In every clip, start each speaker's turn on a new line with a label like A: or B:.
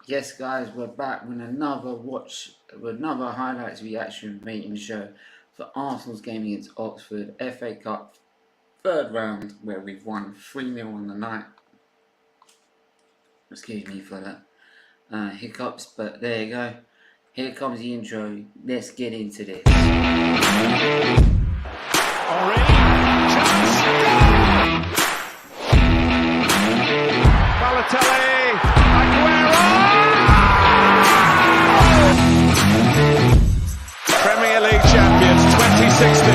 A: Yes, guys, we're back with another highlights reaction rating show for Arsenal's game against Oxford, FA Cup third round, where we've won 3-0 on the night. Excuse me for that hiccups, but there you go. Here comes the intro. Let's get into this.
B: Balotelli, Aguero! Premier League champions 2016,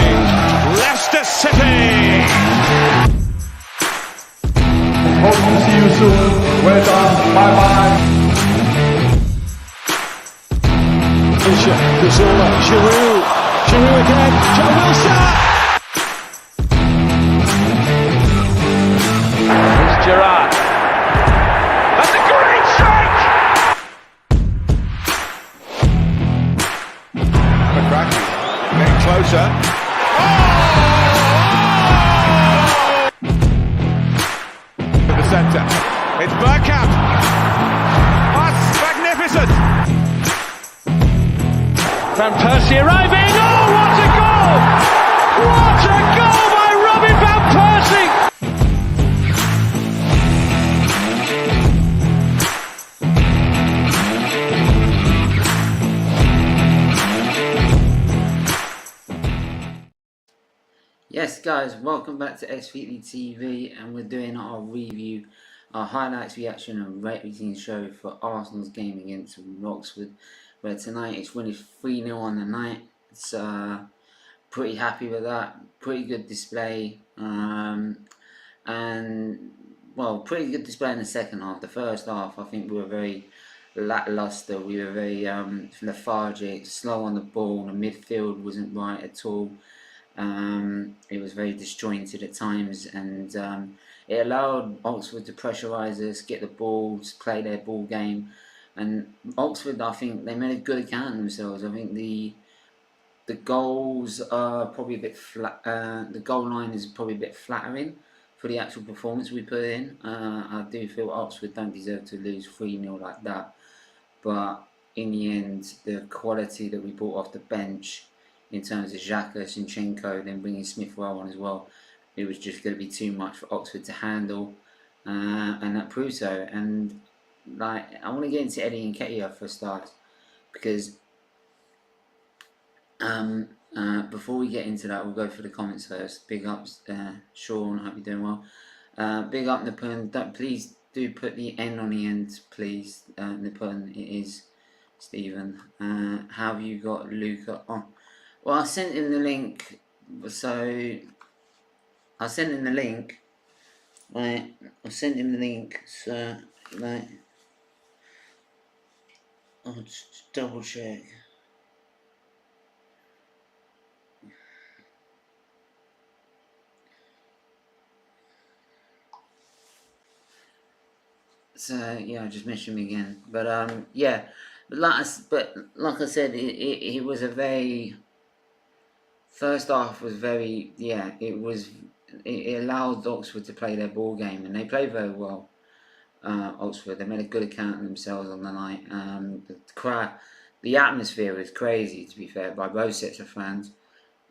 B: Leicester City!
C: Hope to see you soon. Well done. Bye-bye.
B: Giroud again, Joe Wilson! Here's Gerrard. That's a great shot! McCracken getting closer. To the centre. It's Bergkamp. That's magnificent! Van Persie arriving. Oh, what a goal! What a goal by Robin Van Persie!
A: Yes, guys, welcome back to SFeatleyTV, and we're doing our review, our highlights, reaction, and rating show for Arsenal's game against Oxford, where tonight it's winning 3-0 on the night. It's pretty happy with that. Pretty good display, and well, pretty good display in the second half. The first half, I think we were very lackluster. We were very lethargic, slow on the ball. The midfield wasn't right at all. It was very disjointed at times, and it allowed Oxford to pressurise us, get the balls, play their ball game. And Oxford, I think they made a good account of themselves. I think the goals are probably a bit flat. The goal line is probably a bit flattering for the actual performance we put in. I do feel Oxford don't deserve to lose 3-0 like that. But in the end, the quality that we brought off the bench, in terms of Xhaka, Zinchenko, then bringing Smith Rowe on as well, it was just going to be too much for Oxford to handle, and that proved so. And like, I want to get into Eddie Nketiah for starters, because before we get into that, we'll go for the comments first. Big ups, Sean, hope you're doing well. Big up Nipun. Please do put the N on the end, please. Nipun, it is Stephen. How have you got Luca on? Well, I sent him the link, so I sent him the link. Right, I sent him the link, so like, I'll just double check. So yeah, I just mentioned him again, but yeah, but like I said, it was a very. First half was very, it allowed Oxford to play their ball game, and they played very well. Oxford, they made a good account of themselves on the night. The atmosphere was crazy, to be fair, by both sets of fans,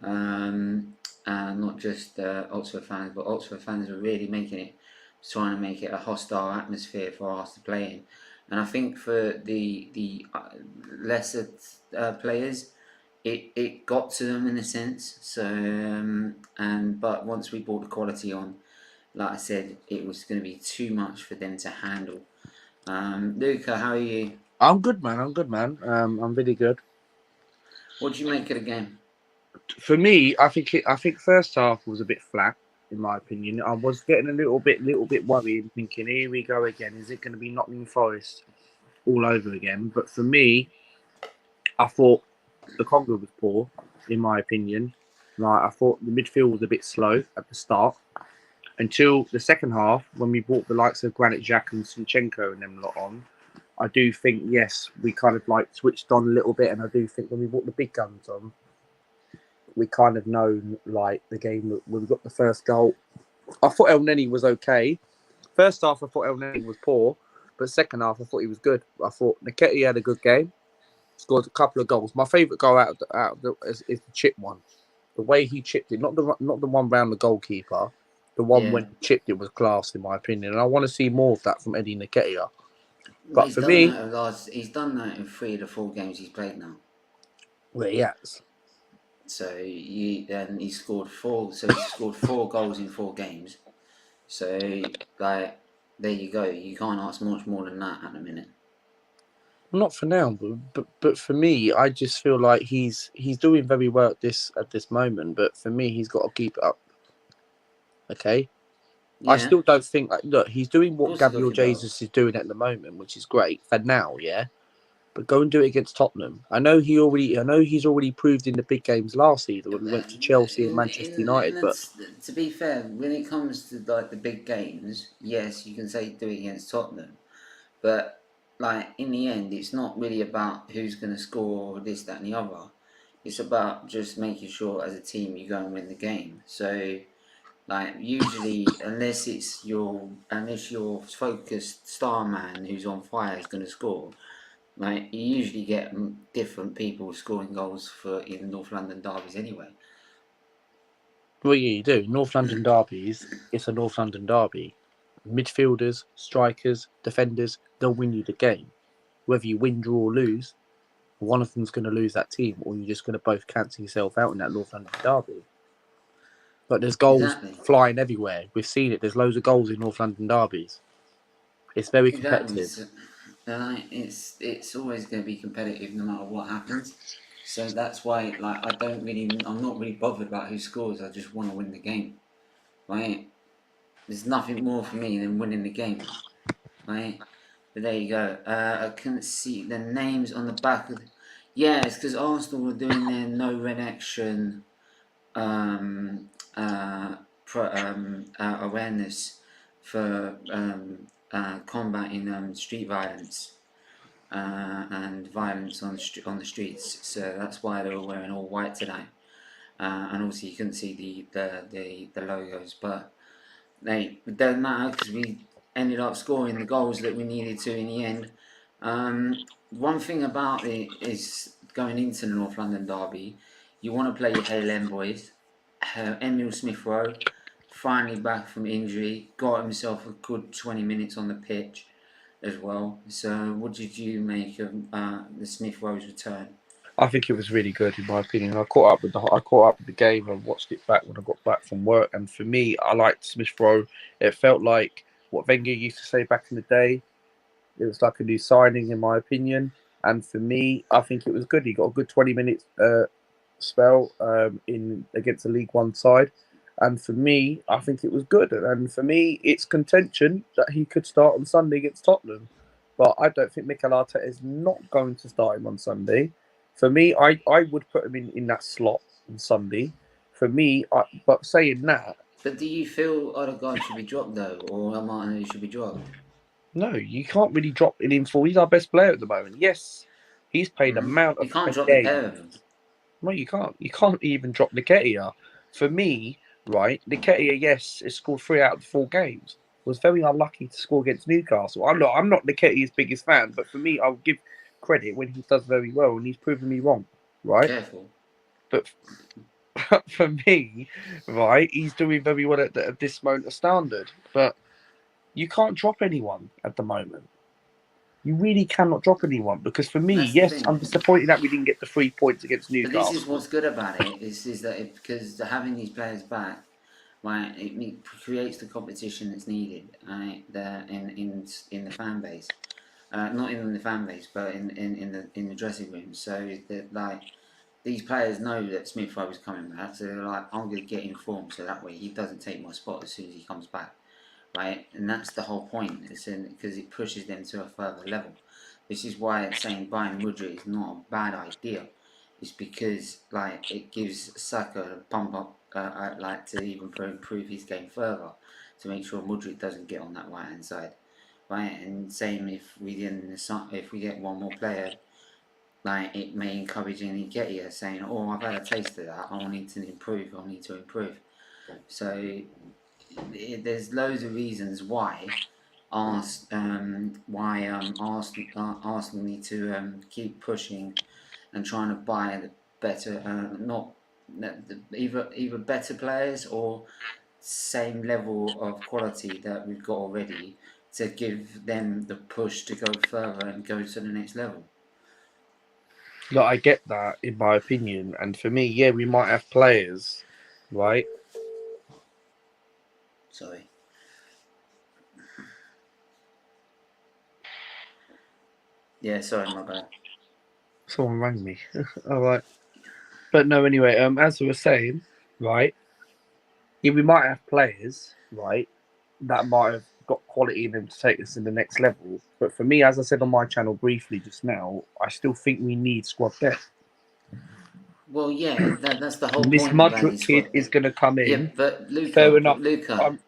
A: not just Oxford fans, but Oxford fans were really trying to make it a hostile atmosphere for us to play in. And I think for the lesser players, it got to them in a sense. So but once we brought the quality on, like I said, it was going to be too much for them to handle. Luca, how are you?
D: I'm good, man. I'm really good.
A: What did you make of the game?
D: For me, I think first half was a bit flat, in my opinion. I was getting a little bit worried, thinking, here we go again. Is it going to be Nottingham Forest all over again? But for me, I thought the Congo was poor, in my opinion. Like, I thought the midfield was a bit slow at the start until the second half, when we brought the likes of Granit Xhaka and Zinchenko and them lot on. I do think, yes, we kind of like switched on a little bit, and I do think when we brought the big guns on, we kind of known like the game when we got the first goal. I thought El Neni was okay. First half, I thought El Neni was poor, But second half, I thought he was good. I thought Nketiah had a good game. Scored a couple of goals. My favourite goal out of the is the chip one. The way he chipped it, not the one round the goalkeeper. The one when he chipped it was class, in my opinion. And I want to see more of that from Eddie Nketiah. But
A: He's
D: for
A: done
D: me,
A: that. He's done that in 3 of the 4 games he's played now.
D: well, he has.
A: So he scored 4. So he scored 4 goals in 4 games. So like there you go. You can't ask much more than that at the minute.
D: Not for now, but for me, I just feel like he's doing very well at this moment. But for me, he's got to keep it up. Okay,
A: Yeah.
D: I still don't think look, he's doing what
A: Of course he's
D: Gabriel
A: got to keep it up.
D: Jesus is doing at the moment, which is great for now. Yeah, but go and do it against Tottenham. I know he's already proved in the big games last season when we went to Chelsea and Manchester United. But
A: to be fair, when it comes to like the big games, yes, you can say do it against Tottenham, but like in the end, it's not really about who's going to score this, that, and the other. It's about just making sure as a team you go and win the game. So, like usually, unless your focused star man who's on fire is going to score. Like you usually get different people scoring goals in North London derbies anyway.
D: well, yeah, you do. North London derbies. It's a North London derby. Midfielders, strikers, defenders, they'll win you the game. Whether you win, draw, or lose, one of them's going to lose that team, or you're just going to both cancel yourself out in that North London derby. But there's goals flying everywhere. We've seen it. There's loads of goals in North London derbies. It's very competitive.
A: So, it's always going to be competitive no matter what happens. So that's why, like, I'm not really bothered about who scores. I just want to win the game, right? There's nothing more for me than winning the game, right? But there you go. I couldn't see the names on the back of. Yeah, it's because Arsenal were doing their no red action awareness for combating street violence and violence on the streets. So that's why they were wearing all white today. And also you couldn't see the logos, but it doesn't matter because we ended up scoring the goals that we needed to in the end. One thing about it is going into the North London derby, you want to play your Hale boys. Emil Smith-Rowe, finally back from injury, got himself a good 20 minutes on the pitch as well. So what did you make of the Smith-Rowe's return?
D: I think it was really good, in my opinion. I caught up with the game and watched it back when I got back from work. And for me, I liked Smith-Rowe. It felt like what Wenger used to say back in the day. It was like a new signing, in my opinion. And for me, I think it was good. He got a good 20 minutes spell in against a League One side. And for me, I think it was good. And for me, it's contention that he could start on Sunday against Tottenham. But I don't think Mikel Arteta is not going to start him on Sunday. For me, I would put him in that slot on Sunday. For me, but saying that...
A: But do you feel Odegaard should be dropped, though? Or Martinelli should be dropped?
D: No, you can't really drop it in for. He's our best player at the moment. Yes, he's played amount of.
A: You can't drop the pair of them.
D: No, you can't. You can't even drop Nketiah. For me, right, Nketiah, yes, has scored 3 out of the 4 games. Was very unlucky to score against Newcastle. I'm not Nketiah's biggest fan, but for me, I'll give credit when he does very well, and he's proven me wrong, right?
A: Careful.
D: But for me, right, he's doing very well at this moment of standard, but. You can't drop anyone at the moment. You really cannot drop anyone because for me, yes, I'm disappointed that we didn't get the 3 points against Newcastle.
A: But this is what's good about it is that because having these players back, right, it creates the competition that's needed, right, in the fan base, not in the fan base, but in the dressing room. So that like these players know that Smith-Rowe is coming back, so they're like, I'm going to get in form so that way he doesn't take my spot as soon as he comes back. Right, and that's the whole point. It's because it pushes them to a further level. This is why it's saying buying Mudryk is not a bad idea. It's because like it gives Saka a pump up, like to even improve his game further, to make sure Mudryk doesn't get on that right hand side. Right, and same if we get one more player, like it may encourage Nketiah saying, "Oh, I've had a taste of that. I need to improve. I need to improve." So. There's loads of reasons why asked why Arsenal need to keep pushing and trying to buy the better, either better players or same level of quality that we've got already to give them the push to go further and go to the next level.
D: Look, I get that, in my opinion, and for me, yeah, we might have players, right?
A: Sorry. Yeah, sorry, my bad.
D: Someone rang me. All right. But no, anyway, as we were saying, right, yeah, we might have players, right, that might have got quality in them to take us to the next level. But for me, as I said on my channel briefly just now, I still think we need squad depth.
A: Well, yeah, that's the whole
D: And this
A: point of adding
D: Mudrick kid
A: squad
D: is
A: depth.
D: going to come
A: Yeah,
D: in.
A: but
D: Fair enough.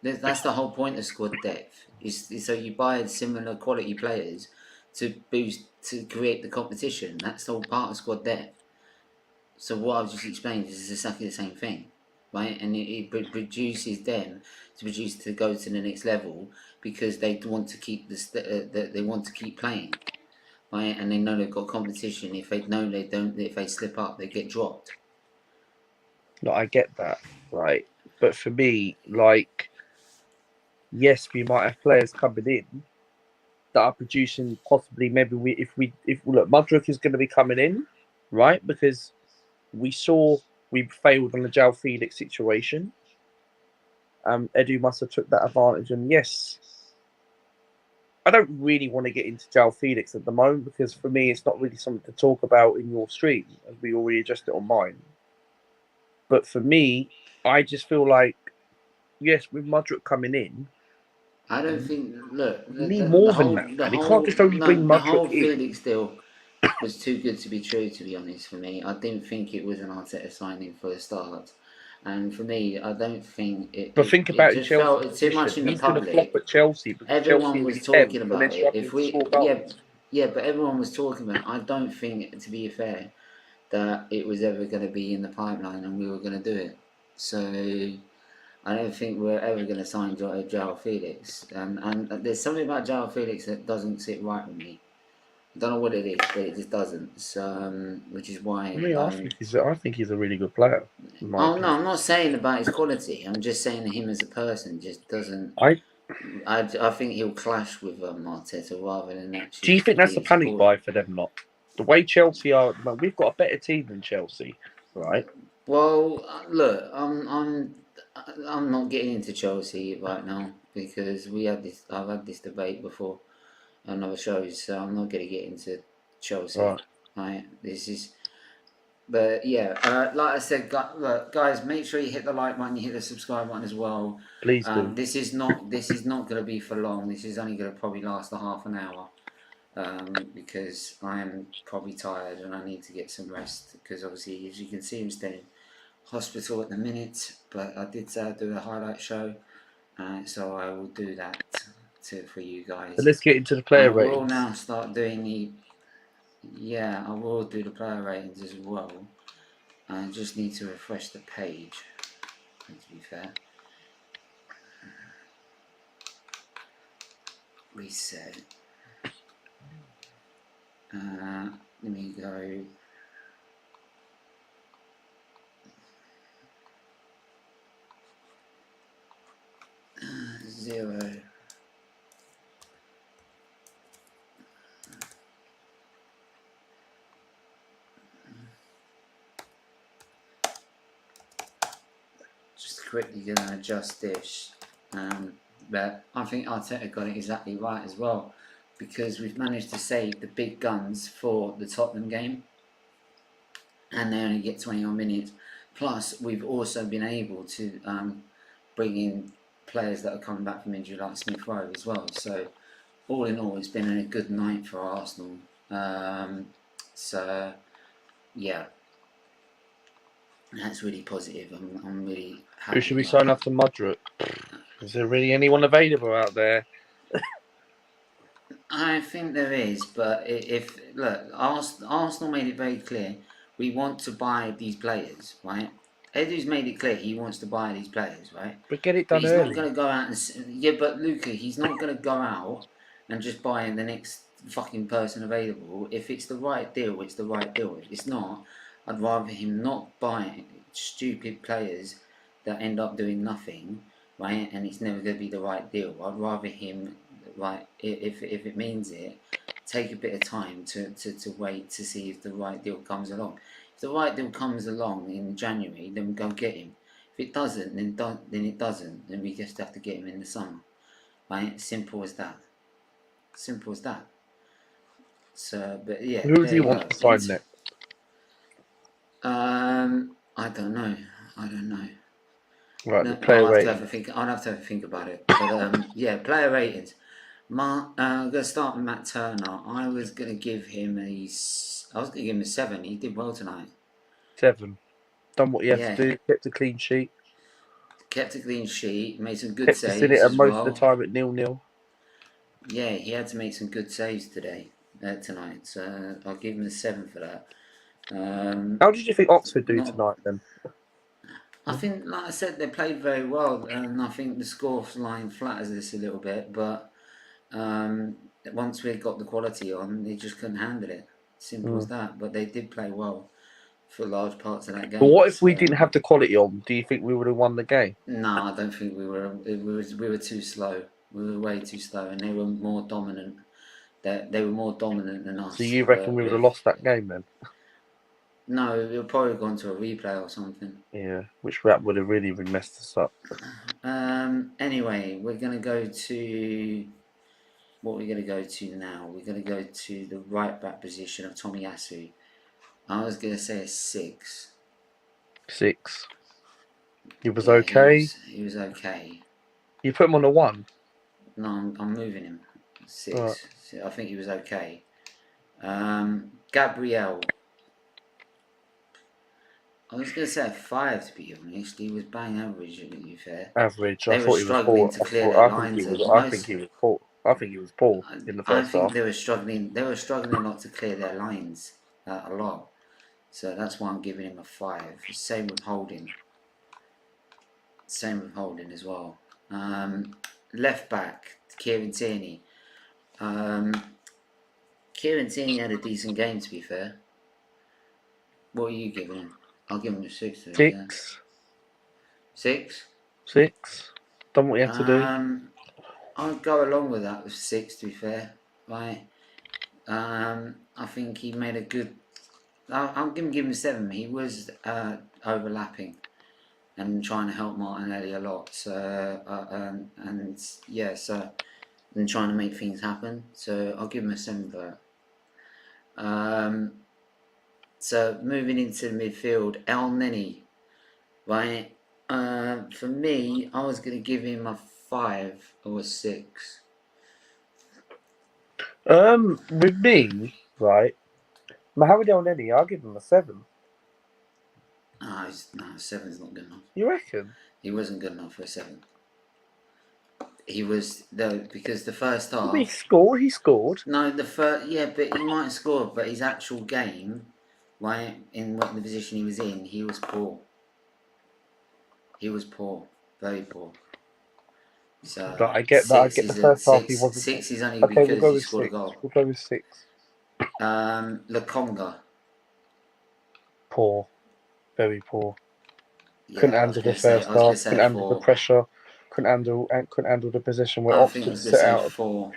A: That's the whole point of squad depth. Is so you buy similar quality players to create the competition. That's the whole part of squad depth. So what I've just explained is exactly the same thing, right? And it produces them to go to the next level because they want to keep they want to keep playing, right? And they know they've got competition. If they slip up, they get dropped.
D: No, I get that, right? But for me, like, yes, we might have players coming in that are producing possibly maybe if look, Mudrick is going to be coming in, right? Because we saw we failed on the Jao Felix situation. Edu must have took that advantage, and yes, I don't really want to get into Jao Felix at the moment because for me, it's not really something to talk about in your stream, as we already addressed it on mine. But for me, I just feel like, yes, with Mudrick coming in,
A: I don't think. Look,
D: you need more than that, man. You can't just only bring
A: the
D: Mudrick
A: whole
D: in.
A: Felix deal was too good to be true. To be honest, for me, I didn't think it was an Arteta signing for a start. And for me, I don't think
D: But think about
A: just
D: Chelsea's
A: felt too much
D: position.
A: in the
D: He's going to flop
A: public.
D: at Chelsea because Chelsea
A: Everyone
D: are
A: was
D: in 10th
A: talking
D: and then
A: about it.
D: struggling to score goals.
A: But everyone was talking about it. I don't think, to be fair, that it was ever going to be in the pipeline and we were going to do it. So I don't think we're ever going to sign Joao Felix. And there's something about Joao Felix that doesn't sit right with me. I don't know what it is, but it just doesn't. So, which is why.
D: I think he's a really good player.
A: No, I'm not saying about his quality. I'm just saying him as a person just doesn't. I think he'll clash with Arteta rather than actually.
D: Do you think that's a
A: being
D: panic
A: supported.
D: buy for them? Not the way Chelsea are. Man, we've got a better team than Chelsea, right?
A: Well, look, I'm not getting into Chelsea right now because I've had this debate before on other shows, so I'm not going to get into Chelsea. Right. This is, but yeah, like I said, look, guys, make sure you hit the like button, you hit the subscribe button as well.
D: Please do.
A: This is not going to be for long. This is only going to probably last a half an hour. Because I am probably tired and I need to get some rest because obviously, as you can see, I'm staying in hospital at the minute, but I did say I'd do a highlight show, so I will do that for you guys.
D: So let's get into the player ratings.
A: I will now start doing I will do the player ratings as well. I just need to refresh the page, to be fair. Reset. Let me go. Zero. Just quickly gonna adjust this, but I think Arteta got it exactly right as well, because we've managed to save the big guns for the Tottenham game, and they only get 21 minutes. Plus, we've also been able to bring in players that are coming back from injury like Smith Rowe as well. So, all in all, it's been a good night for Arsenal. So, yeah, that's really positive. I'm really happy.
D: Who should we sign up to Mudrick? Is there really anyone available out there?
A: I think there is, but look, Arsenal made it very clear we want to buy these players, right? Edu's made it clear he wants to buy these players, right?
D: But get it
A: But
D: done
A: he's
D: early.
A: not going to go out and but Luca, he's not going to go out and just buy the next fucking person available. If it's the right deal, it's the right deal. If it's not, I'd rather him not buy stupid players that end up doing nothing, right? And it's never going to be the right deal. I'd rather him, right? If it means it, take a bit of time to wait to see if the right deal comes along. If the right deal comes along in January, then go get him. If it doesn't, then it doesn't. Then we just have to get him in the summer, right? Simple as that. Simple as that. So, but yeah,
D: Who does
A: there
D: he
A: you
D: want
A: go.
D: to sign next?
A: I don't know.
D: Right,
A: No,
D: the player
A: I'll have to
D: rating.
A: have a think. I'll have to have a think about it. But yeah, player ratings. I'm gonna start with Matt Turner. I was gonna give him a 7. He did well tonight.
D: 7. Done what you have
A: Yeah,
D: to do. Kept a clean sheet.
A: kept a clean sheet. Made some good
D: Kept us in it
A: saves
D: at
A: as
D: most of the
A: well.
D: time at 0-0.
A: Yeah, he had to make some good saves tonight. So I'll give him a 7 for that.
D: How did you think Oxford do
A: Not.
D: tonight then?
A: I think, like I said, they played very well, and I think the scoreline flatters this a little bit. But once we got the quality on, they just couldn't handle it. Simple as that. But they did play well for large parts of that game.
D: But what if we
A: So,
D: didn't have the quality on? Do you think we would have won the game?
A: no, I don't think we were. We were too slow. We were way too slow, and they were more dominant. They were more dominant than us.
D: So you reckon we would have lost that game then?
A: No, we'll probably gone to a replay or something.
D: Yeah, which that would have really messed us up.
A: Anyway, we're gonna go to what we're gonna go to now. We're gonna go to the right back position of Tomiyasu. I was gonna say a 6.
D: 6. He was
A: Yeah,
D: okay.
A: He was okay.
D: You put him on a 1.
A: No, I'm moving him. 6.
D: Right.
A: So I think he was okay. Gabriel. I was going to say a 5 to be honest. He was bang average, to be fair.
D: Average.
A: They
D: I
A: were
D: thought he was
A: struggling
D: poor.
A: to clear their lines.
D: I think he was poor. I think he was poor in the
A: I
D: first
A: think
D: half.
A: they were struggling. They were struggling not to clear their lines a lot. So that's why I'm giving him a 5. Same with Holding. Same with Holding as well. Left back, Kieran Tierney. Kieran Tierney had a decent game, to be fair. What are you giving him? I'll give him a 6.
D: 6.
A: Yeah. 6?
D: 6. Done what you have to do.
A: I'll go along with that with 6, to be fair. Right. I think he made a good. I'm going to give him a 7. He was overlapping and trying to help Martinelli a lot. So and yeah, so and trying to make things happen. So I'll give him a 7 for that. So moving into the midfield, El Neni, right? For me, I was going to give him a 5 or a 6.
D: With me, right, Mohamed El Neni, I'll give him a 7.
A: No, 7's not good enough.
D: You reckon?
A: He wasn't good enough for a 7. He was though because the first half.
D: Did he score? He scored.
A: No, the first but he might have scored, but his actual game, right, in what the position he was in, he was poor. He was poor, very poor. So
D: But I get that. I get the first half. He wasn't.
A: 6 is only
D: Okay,
A: because he scored a goal.
D: We'll go with 6.
A: Lakonga.
D: Poor, very poor.
A: Yeah,
D: Couldn't handle the first half. Couldn't handle the pressure. Couldn't handle the position where Oxford set out.
A: 4.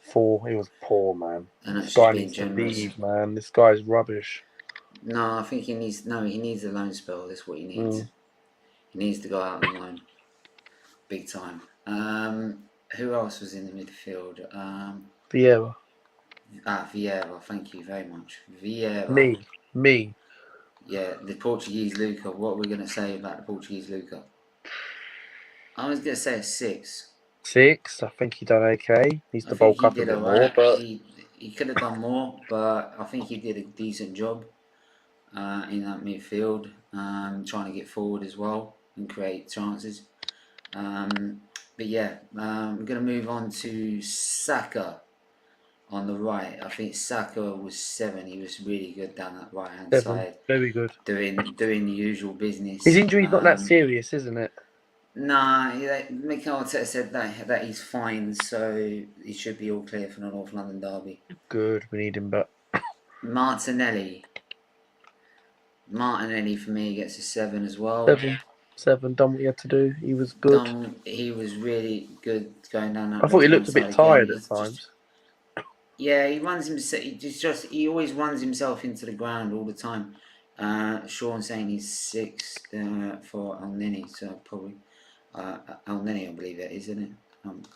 D: 4. He was poor, man.
A: And
D: This guy needs to leave, man. This guy's rubbish.
A: No, I think he needs a loan spell. That's what he needs. He needs to go out on loan, big time. Who else was in the midfield?
D: Vieira.
A: Vieira. Thank you very much. Vieira.
D: Me.
A: Yeah, the Portuguese Luca. What are we going to say about the Portuguese Luca? I was going to say a 6.
D: 6. I think he done okay. Needs to bulk up a bit more, but
A: he could have done more. But I think he did a decent job in that midfield, trying to get forward as well and create chances. But yeah, we're going to move on to Saka. on the right. I think Saka was 7. He was really good down that right hand
D: 7.
A: side,
D: Very good.
A: doing the usual business.
D: His injury's not that serious, isn't it?
A: Nah, Mikel Arteta said that he's fine, so he should be all clear for the North London derby.
D: Good, we need him, but
A: Martinelli for me gets a 7 as well.
D: 7. Done what he had to do. He was good.
A: He was really good going down that.
D: I thought he looked a bit tired at times.
A: Yeah, he runs himself. He always runs himself into the ground all the time. Sean saying he's 6 for El Nini, so probably El Nini, I believe it is, isn't it?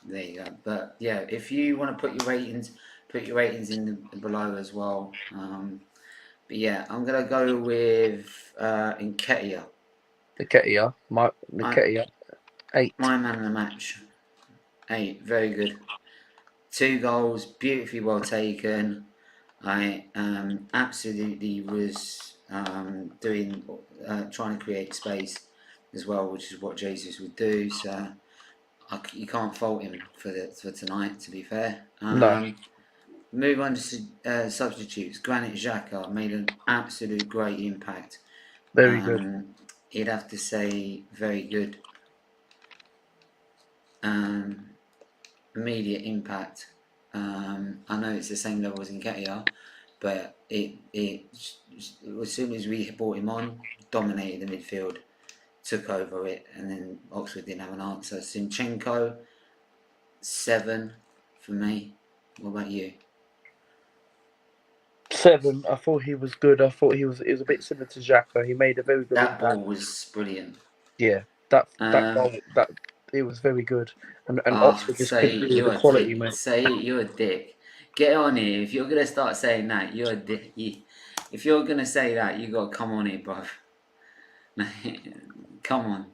A: There you go. But yeah, if you want to put your ratings in below as well. But yeah, I'm gonna go with Nketiah.
D: Nketiah, 8.
A: My man of the match. 8, very good. 2 goals, beautifully well taken. I absolutely was trying to create space as well, which is what Jesus would do. So you can't fault him for tonight. To be fair,
D: No.
A: Move on to substitutes. Granit Xhaka made an absolute great impact.
D: Very good.
A: You'd have to say very good. Immediate impact. I know it's the same level as Nketiah, but it as soon as we brought him on, dominated the midfield, took over it, and then Oxford didn't have an answer. Zinchenko, 7 for me. What about you?
D: 7. I thought he was good. I thought it was a bit similar to Xhaka. He made a very good
A: That
D: impact.
A: ball was brilliant.
D: Yeah, that goal, it was very good. And Oxford just couldn't do the quality, mate.
A: Say you're a dick. Get on here. If you're gonna start saying that, you're a dick. If you're gonna say that, you gotta come on here, bruv. Come on.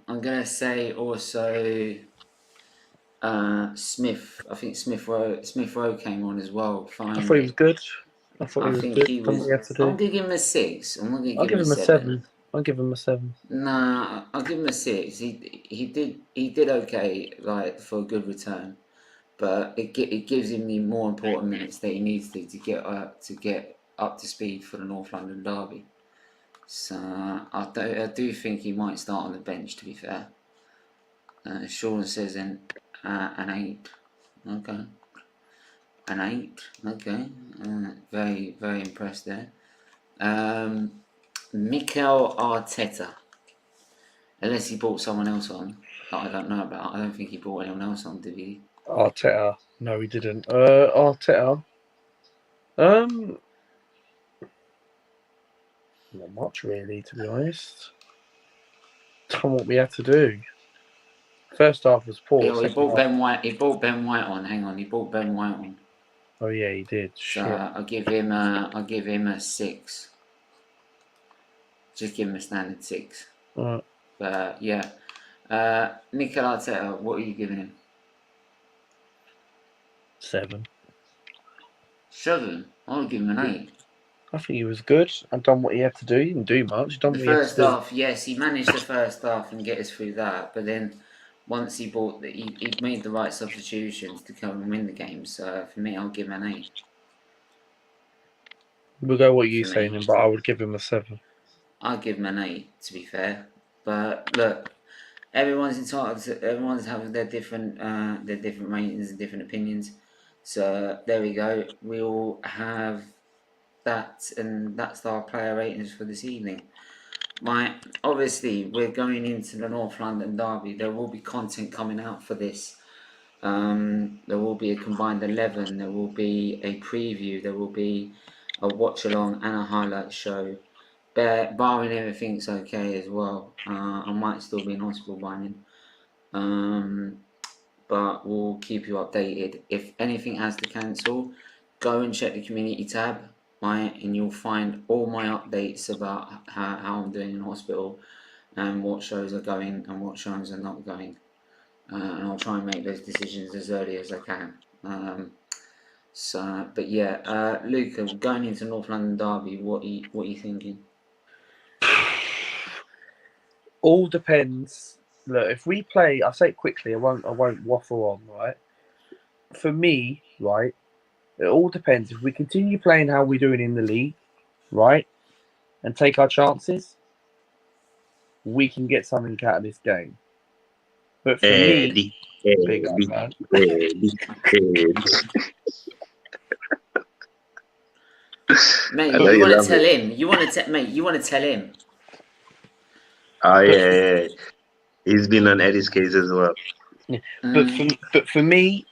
A: I'm gonna say also Smith. I think Smith Rowe came on as well. Fine.
D: I thought he was good. I
A: think he was. I'm gonna give him a 6. I'm not gonna
D: I'll
A: give him
D: a 7. I'll give him a 7.
A: Nah, I'll give him a 6. He did okay, like for a good return, but it gives him the more important minutes that he needs to get up to speed for the North London derby. So I do think he might start on the bench. To be fair, Sean says an 8. Okay, an 8. Okay, very very impressed there. Mikel Arteta, unless he brought someone else on that I don't know about. I don't think he brought anyone else on, did he?
D: Arteta, no, he didn't. Arteta, not much really, to be honest. Done what we had to do. First half was poor.
A: Yeah, well, he brought Ben White. He brought Ben White on. Hang on, he brought Ben White on.
D: Oh yeah, he did.
A: So I'll give him a 6. Just give him a standard 6.
D: Right.
A: But yeah, Mikel Arteta, what are you giving him?
D: 7.
A: 7. I'll give him an 8.
D: I think he was good. I've done what he had to do. He didn't do much.
A: The first half, yes, he managed the first half and get us through that. But then once he made the right substitutions to come and win the game. So for me, I'll give him an 8.
D: We'll go what you're saying, but I would give him a 7.
A: I'll give him an 8, to be fair. But look, everyone's entitled to. Everyone's having their different ratings and different opinions. So there we go. We all have that, and that's our player ratings for this evening. Obviously, we're going into the North London derby. There will be content coming out for this. There will be a combined 11. There will be a preview. There will be a watch along and a highlight show. Barring everything's okay as well. I might still be in hospital by then. But we'll keep you updated. If anything has to cancel, go and check the community tab, right? And you'll find all my updates about how I'm doing in hospital and what shows are going and what shows are not going. And I'll try and make those decisions as early as I can. But yeah, Luca, going into North London derby, what are you thinking?
D: All depends. Look, if we play, I'll say it quickly. I won't waffle on, right? for me, right, it all depends. If we continue playing how we're doing in the league, right, and take our chances, we can get something out of this game. But for me, big up, man.
A: Mate,
E: I know
A: you
E: you
A: want
E: love
A: to tell
E: it.
A: him. You want to tell him.
E: Oh yeah. He's been on Eddie's case as well.
D: But for me,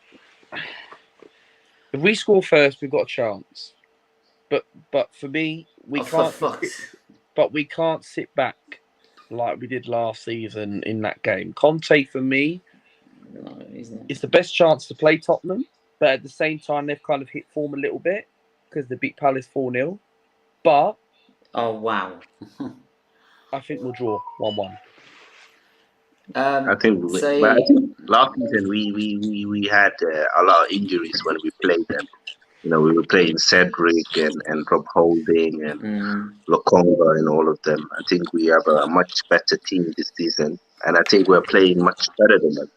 D: if we score first, we've got a chance. But for me, we
A: For
D: can't.
A: fuck's.
D: But we can't sit back like we did last season in that game. Conte, for me,
A: No, isn't
D: is
A: it?
D: the best chance to play Tottenham, but at the same time, they've kind of hit form a little bit because they beat Palace 4-0. But
A: Oh wow.
D: I think we'll draw 1-1.
E: I think, but I
A: So
E: think last season we had a lot of injuries when we played them. You know, we were playing Cedric and Rob Holding and Lokonga and all of them. I think we have a much better team this season, and I think we're playing much better than them.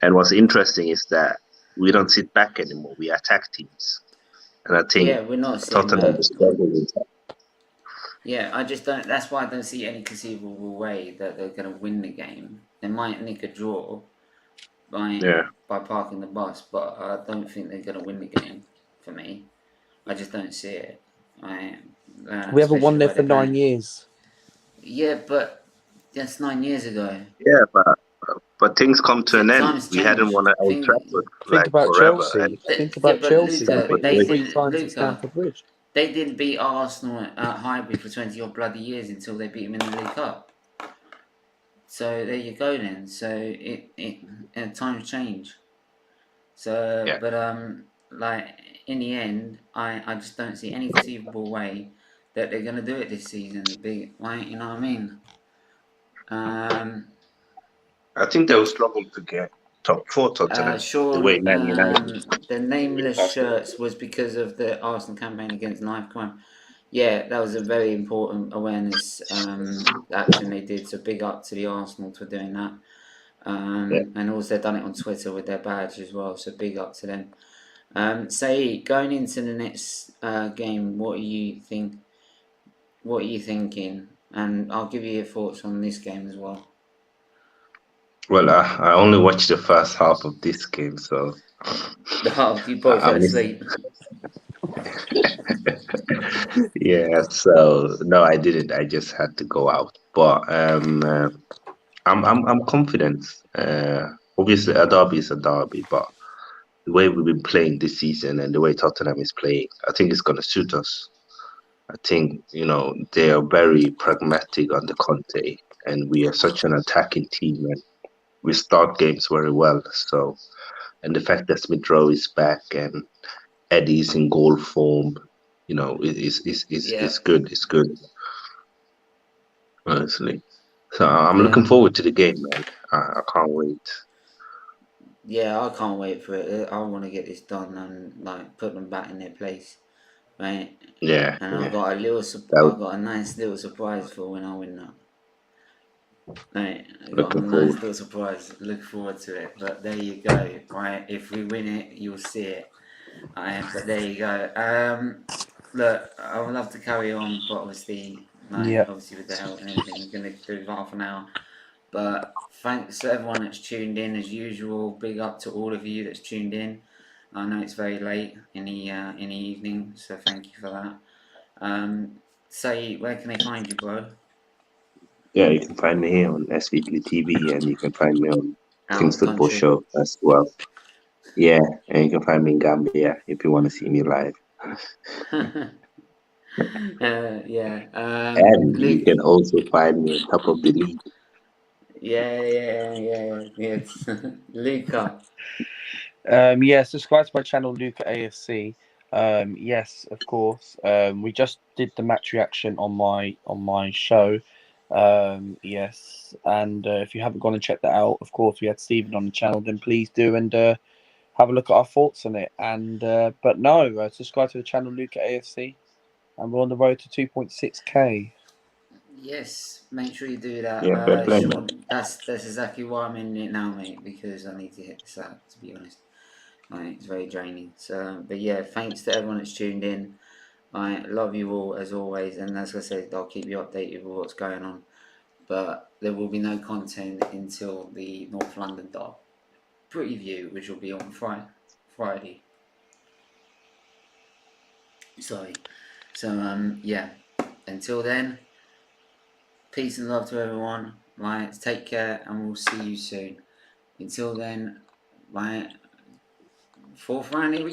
E: And what's interesting is that we don't sit back anymore; we attack teams, and I think
A: yeah, we're not sitting
E: Tottenham
A: back.
E: is struggling with that.
A: Yeah, I just don't. That's why I don't see any conceivable way that they're going to win the game. They might nick a draw by parking the bus, but I don't think they're going to win the game. For me, I just don't see it.
D: We haven't
A: Especially
D: won
A: the
D: there
A: way
D: for
A: they're
D: 9
A: playing.
D: years.
A: Yeah, but that's 9 years ago.
E: Yeah, but things come to an end.
A: Times
E: We hadn't
A: change.
E: won at Old
A: Think,
E: Trafford
D: Think
E: like
D: about
E: forever, and
D: Chelsea. Think
A: yeah,
D: about
A: but
D: Chelsea. They've
A: Luca,
D: beat
E: Stamford
D: you
A: they
E: Bridge.
D: 3 times at
A: Luca,
D: Stamford Bridge.
A: they didn't beat Arsenal at Highbury for 20 odd bloody years until they beat them in the League Cup. So there you go then. So times change. So,
E: Yeah.
A: but like in the end, I just don't see any conceivable way that they're gonna do it this season. Big, right? You know what I mean?
E: I think they will struggle to get top four Tottenham the way
A: Sean,
E: Man United.
A: the nameless shirts was because of the Arsenal campaign against knife crime. Yeah, that was a very important awareness action they did. So big up to the Arsenal for doing that.
E: Yeah.
A: And also done it on Twitter with their badge as well. So big up to them. Sait, going into the next game, what are you thinking? And I'll give you your thoughts on this game as well.
E: Well, I only watched the first half of this game, so
A: Oh, you probably
E: I
A: fell
E: missed.
A: asleep.
E: Yeah, so no, I didn't. I just had to go out. But I'm confident. Obviously, a derby is a derby, but the way we've been playing this season and the way Tottenham is playing, I think it's going to suit us. I think, they are very pragmatic under Conte, and we are such an attacking team, and we start games very well. So, and the fact that Smith Rowe is back and Eddie's in goal form,
A: Yeah,
E: is good. It's good, honestly. So I'm
A: yeah,
E: looking forward to the game, man. I can't wait.
A: yeah. I can't wait for it. I want to get this done and like put them back in their place, right?
E: Yeah,
A: And
E: yeah.
A: I
E: That,
A: got a nice little surprise for when I win that. Right, I got a
E: looking
A: nice
E: forward.
A: little surprise. Look forward to it. But there you go. Right, if we win it, you'll see it. But there you go. Look, I would love to carry on, but obviously,
D: Yeah.
A: obviously with the help and everything, we're gonna do half an hour. But thanks to everyone that's tuned in as usual. Big up to all of you that's tuned in. I know it's very late in the evening, so thank you for that. Say, where can they find you, bro?
E: Yeah, you can find me here on SFeatleyTV, and you can find me on
A: Out
E: King's
A: of the
E: Football
A: country.
E: Show as well. Yeah, and you can find me in Gambia if you want to see me live.
A: Yeah.
E: And you
A: Luke.
E: can also find me on top of the league.
A: Yeah. Luca.
D: Subscribe to my channel, Luca AFC. Yes, of course. We just did the match reaction on my show. Yes, and if you haven't gone and checked that out, of course, we had Stephen on the channel. Then please do and have a look at our thoughts on it. And but no, subscribe to the channel, Luca AFC, and we're on the road to 2.6K.
A: Yes, make sure you do that.
E: Yeah, fair play, man.
A: Sean, that's exactly why I'm in it now, mate, because I need to hit this out, to be honest. Like, it's very draining. So, but yeah, thanks to everyone that's tuned in. I love you all as always, and as I said, I'll keep you updated with what's going on. But there will be no content until the North London Derby preview, which will be on Friday. Sorry. So yeah. Until then, peace and love to everyone. Right, take care, and we'll see you soon. Until then, right, fourth round. Here we